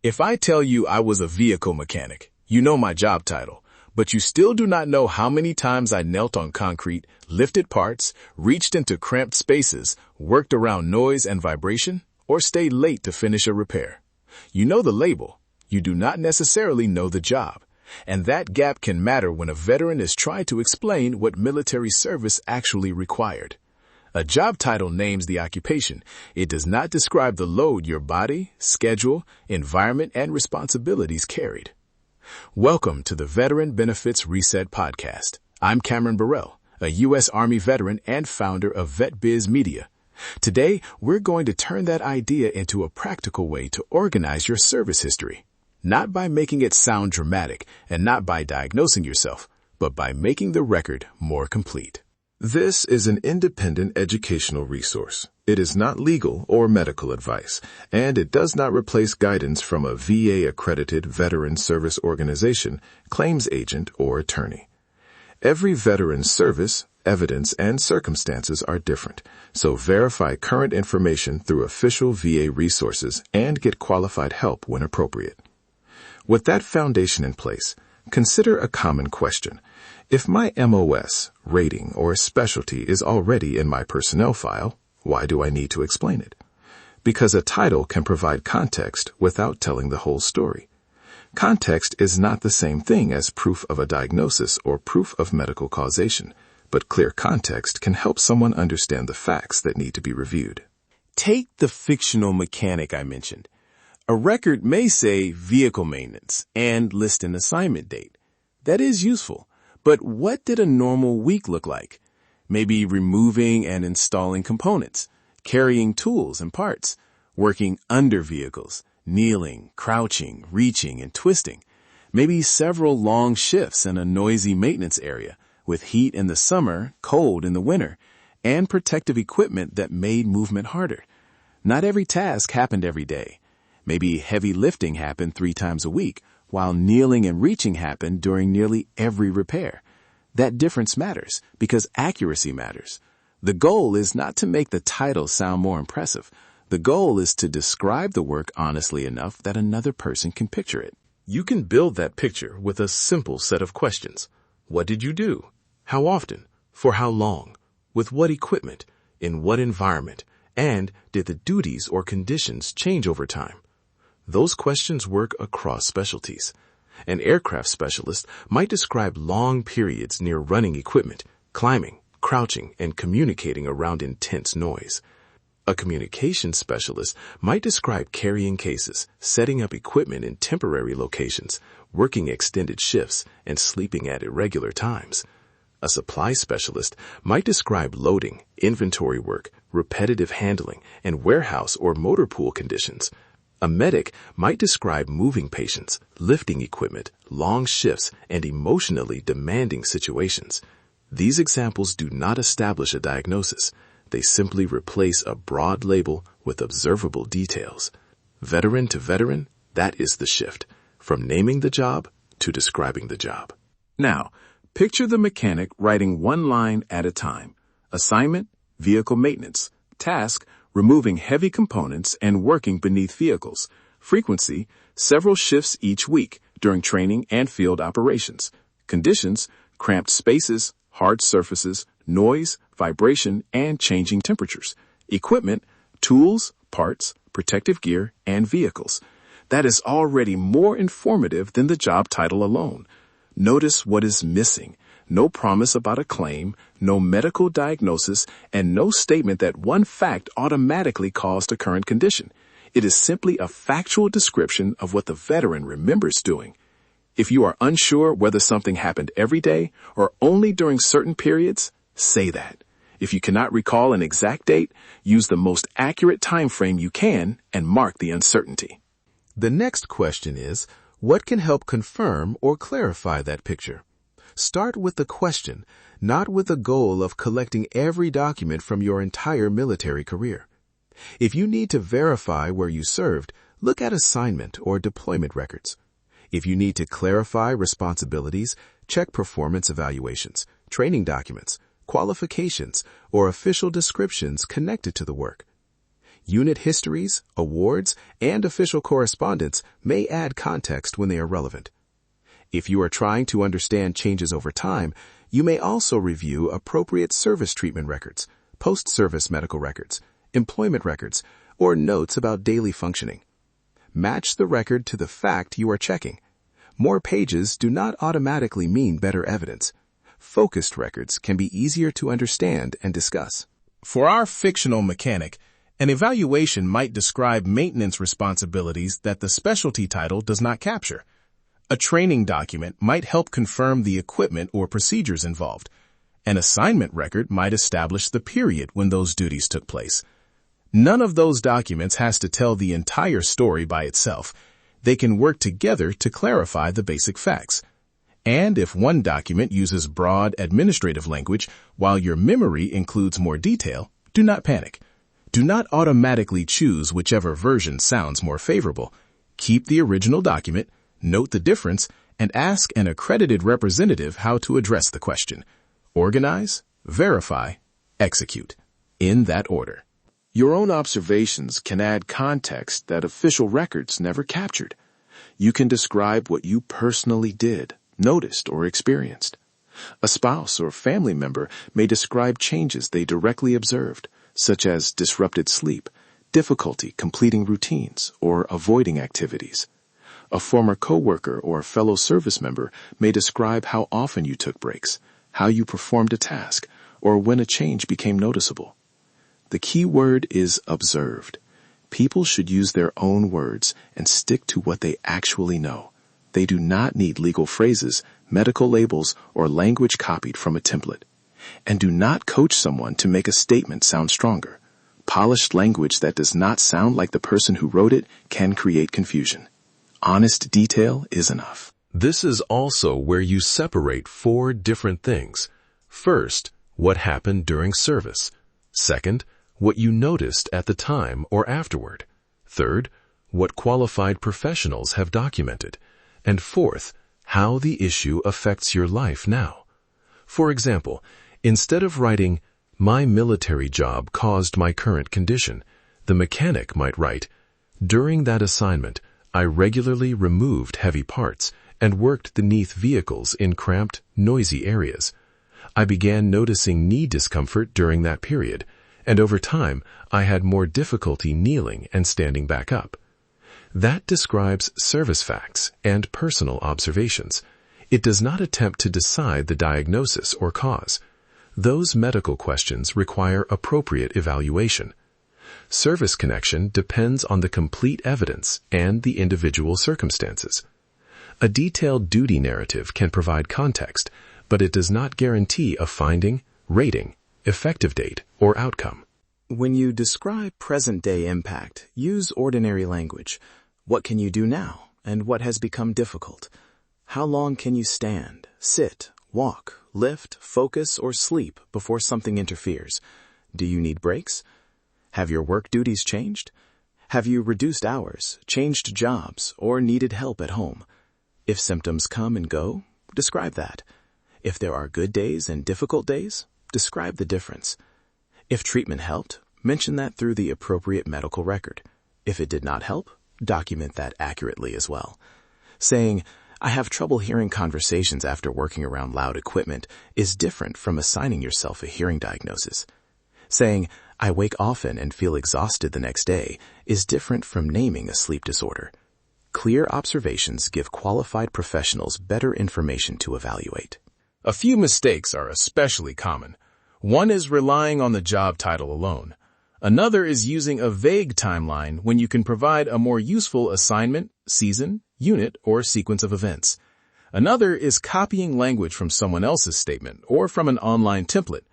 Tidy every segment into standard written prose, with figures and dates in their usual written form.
If I tell you I was a vehicle mechanic, you know my job title, but you still do not know how many times I knelt on concrete, lifted parts, reached into cramped spaces, worked around noise and vibration, or stayed late to finish a repair. You know the label. You do not necessarily know the job. And that gap can matter when a veteran is trying to explain what military service actually required. A job title names the occupation. It does not describe the load your body, schedule, environment, and responsibilities carried. Welcome to the Veteran Benefits Reset Podcast. I'm Cameron Burrell, a U.S. Army veteran and founder of VetBiz Media. Today, we're going to turn that idea into a practical way to organize your service history. Not by making it sound dramatic and not by diagnosing yourself, but by making the record more complete. This is an independent educational resource. It is not legal or medical advice, and it does not replace guidance from a VA-accredited veteran service organization, claims agent, or attorney. Every veteran's service, evidence, and circumstances are different, so verify current information through official VA resources and get qualified help when appropriate. With that foundation in place, consider a common question. If my MOS, rating, or specialty is already in my personnel file, why do I need to explain it? Because a title can provide context without telling the whole story. Context is not the same thing as proof of a diagnosis or proof of medical causation, but clear context can help someone understand the facts that need to be reviewed. Take the fictional mechanic I mentioned. A record may say vehicle maintenance and list an assignment date. That is useful. But what did a normal week look like? Maybe removing and installing components, carrying tools and parts, working under vehicles, kneeling, crouching, reaching, and twisting. Maybe several long shifts in a noisy maintenance area with heat in the summer, cold in the winter, and protective equipment that made movement harder. Not every task happened every day. Maybe heavy lifting happened 3 times a week, while kneeling and reaching happened during nearly every repair. That difference matters because accuracy matters. The goal is not to make the title sound more impressive. The goal is to describe the work honestly enough that another person can picture it. You can build that picture with a simple set of questions. What did you do? How often? For how long? With what equipment? In what environment? And did the duties or conditions change over time? Those questions work across specialties. An aircraft specialist might describe long periods near running equipment, climbing, crouching, and communicating around intense noise. A communications specialist might describe carrying cases, setting up equipment in temporary locations, working extended shifts, and sleeping at irregular times. A supply specialist might describe loading, inventory work, repetitive handling, and warehouse or motor pool conditions. A medic might describe moving patients, lifting equipment, long shifts, and emotionally demanding situations. These examples do not establish a diagnosis. They simply replace a broad label with observable details. Veteran to veteran, that is the shift, from naming the job to describing the job. Now, picture the mechanic writing one line at a time. Assignment, vehicle maintenance. Task, removing heavy components and working beneath vehicles. Frequency, several shifts each week during training and field operations. Conditions, cramped spaces, hard surfaces, noise, vibration, and changing temperatures. Equipment, tools, parts, protective gear, and vehicles. That is already more informative than the job title alone. Notice what is missing. No promise about a claim, no medical diagnosis, and no statement that one fact automatically caused a current condition. It is simply a factual description of what the veteran remembers doing. If you are unsure whether something happened every day or only during certain periods, say that. If you cannot recall an exact date, use the most accurate time frame you can and mark the uncertainty. The next question is, what can help confirm or clarify that picture? Start with the question, not with the goal of collecting every document from your entire military career. If you need to verify where you served, look at assignment or deployment records. If you need to clarify responsibilities, check performance evaluations, training documents, qualifications, or official descriptions connected to the work. Unit histories, awards, and official correspondence may add context when they are relevant. If you are trying to understand changes over time, you may also review appropriate service treatment records, post-service medical records, employment records, or notes about daily functioning. Match the record to the fact you are checking. More pages do not automatically mean better evidence. Focused records can be easier to understand and discuss. For our fictional mechanic, an evaluation might describe maintenance responsibilities that the specialty title does not capture. A training document might help confirm the equipment or procedures involved. An assignment record might establish the period when those duties took place. None of those documents has to tell the entire story by itself. They can work together to clarify the basic facts. And if one document uses broad administrative language while your memory includes more detail, do not panic. Do not automatically choose whichever version sounds more favorable. Keep the original document, note the difference, and ask an accredited representative how to address the question. Organize, verify, execute. In that order. Your own observations can add context that official records never captured. You can describe what you personally did, noticed, or experienced. A spouse or family member may describe changes they directly observed, such as disrupted sleep, difficulty completing routines, or avoiding activities. A former coworker or fellow service member may describe how often you took breaks, how you performed a task, or when a change became noticeable. The key word is observed. People should use their own words and stick to what they actually know. They do not need legal phrases, medical labels, or language copied from a template. And do not coach someone to make a statement sound stronger. Polished language that does not sound like the person who wrote it can create confusion. Honest detail is enough. This is also where you separate 4 different things. First, what happened during service. Second, what you noticed at the time or afterward. Third, what qualified professionals have documented. And fourth, how the issue affects your life now. For example, instead of writing, "My military job caused my current condition," the mechanic might write, "During that assignment, I regularly removed heavy parts and worked the Neath vehicles in cramped, noisy areas. I began noticing knee discomfort during that period, and over time, I had more difficulty kneeling and standing back up." That describes service facts and personal observations. It does not attempt to decide the diagnosis or cause. Those medical questions require appropriate evaluation. Service connection depends on the complete evidence and the individual circumstances. A detailed duty narrative can provide context, but it does not guarantee a finding, rating, effective date, or outcome. When you describe present-day impact, use ordinary language. What can you do now, and what has become difficult? How long can you stand, sit, walk, lift, focus, or sleep before something interferes? Do you need breaks? Have your work duties changed? Have you reduced hours, changed jobs, or needed help at home? If symptoms come and go, describe that. If there are good days and difficult days, describe the difference. If treatment helped, mention that through the appropriate medical record. If it did not help, document that accurately as well. Saying, "I have trouble hearing conversations after working around loud equipment," is different from assigning yourself a hearing diagnosis. Saying, "I wake often and feel exhausted the next day," is different from naming a sleep disorder. Clear observations give qualified professionals better information to evaluate. A few mistakes are especially common. One is relying on the job title alone. Another is using a vague timeline when you can provide a more useful assignment, season, unit, or sequence of events. Another is copying language from someone else's statement or from an online template.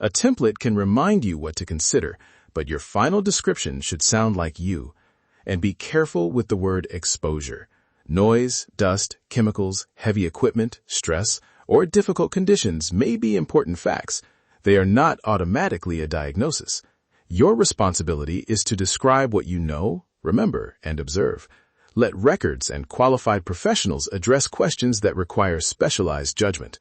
A template can remind you what to consider, but your final description should sound like you. And be careful with the word exposure. Noise, dust, chemicals, heavy equipment, stress, or difficult conditions may be important facts. They are not automatically a diagnosis. Your responsibility is to describe what you know, remember, and observe. Let records and qualified professionals address questions that require specialized judgment.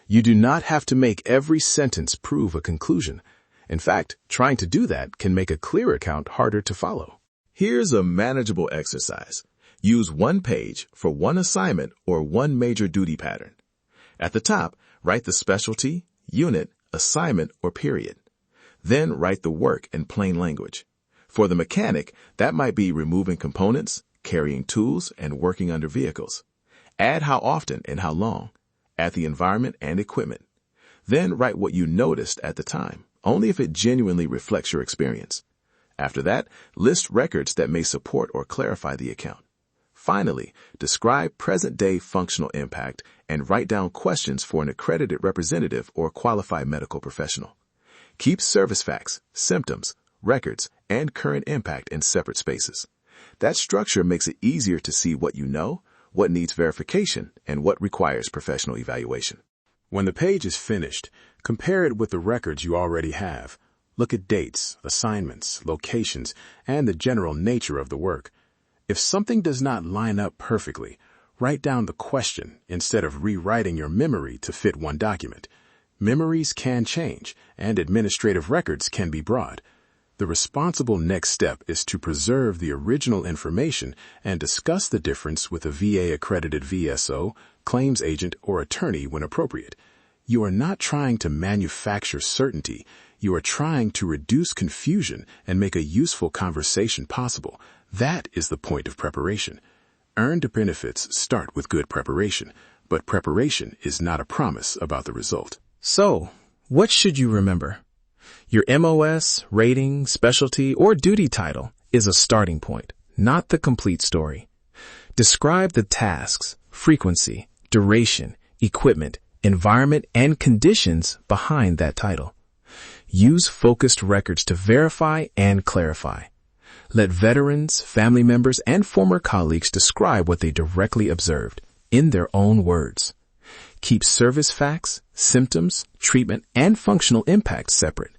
You do not have to make every sentence prove a conclusion. In fact, trying to do that can make a clear account harder to follow. Here's a manageable exercise. Use one page for one assignment or one major duty pattern. At the top, write the specialty, unit, assignment, or period. Then write the work in plain language. For the mechanic, that might be removing components, carrying tools, and working under vehicles. Add how often and how long. Add the environment and equipment. Then write what you noticed at the time, only if it genuinely reflects your experience. After that, list records that may support or clarify the account. Finally, describe present-day functional impact and write down questions for an accredited representative or qualified medical professional. Keep service facts, symptoms, records, and current impact in separate spaces. That structure makes it easier to see what you know, what needs verification, and what requires professional evaluation. When the page is finished, compare it with the records you already have. Look at dates, assignments, locations, and the general nature of the work. If something does not line up perfectly, write down the question instead of rewriting your memory to fit one document. Memories can change, and administrative records can be broad. The responsible next step is to preserve the original information and discuss the difference with a VA-accredited VSO, claims agent, or attorney when appropriate. You are not trying to manufacture certainty. You are trying to reduce confusion and make a useful conversation possible. That is the point of preparation. Earned benefits start with good preparation, but preparation is not a promise about the result. So, what should you remember? Your MOS, rating, specialty, or duty title is a starting point, not the complete story. Describe the tasks, frequency, duration, equipment, environment, and conditions behind that title. Use focused records to verify and clarify. Let veterans, family members, and former colleagues describe what they directly observed in their own words. Keep service facts, symptoms, treatment, and functional impact separate.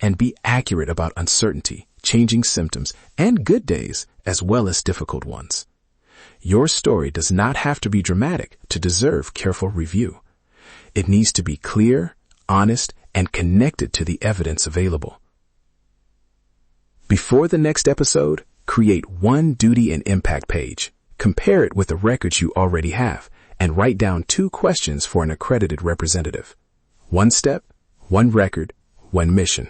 And be accurate about uncertainty, changing symptoms, and good days as well as difficult ones. Your story does not have to be dramatic to deserve careful review. It needs to be clear, honest, and connected to the evidence available. Before the next episode, create one duty and impact page. Compare it with the records you already have, and write down 2 questions for an accredited representative. 1 step, 1 record, 1 mission.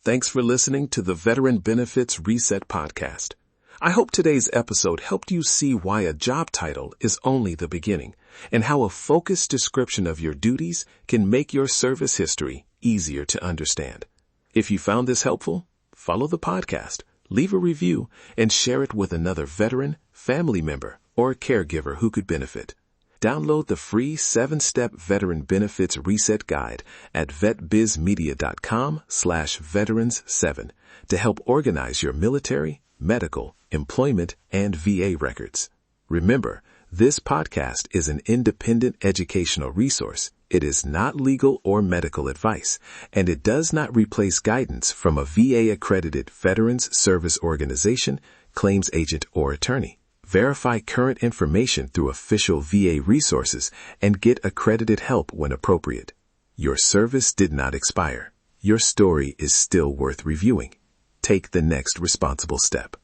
Thanks for listening to the Veteran Benefits Reset Podcast. I hope today's episode helped you see why a job title is only the beginning, and how a focused description of your duties can make your service history easier to understand. If you found this helpful, follow the podcast, leave a review, and share it with another veteran, family member, or caregiver who could benefit. Download the free 7-step Veteran Benefits Reset Guide at vetbizmedia.com/veterans7 to help organize your military, medical, employment, and VA records. Remember, this podcast is an independent educational resource. It is not legal or medical advice, and it does not replace guidance from a VA-accredited Veterans Service Organization, claims agent, or attorney. Verify current information through official VA resources and get accredited help when appropriate. Your service did not expire. Your story is still worth reviewing. Take the next responsible step.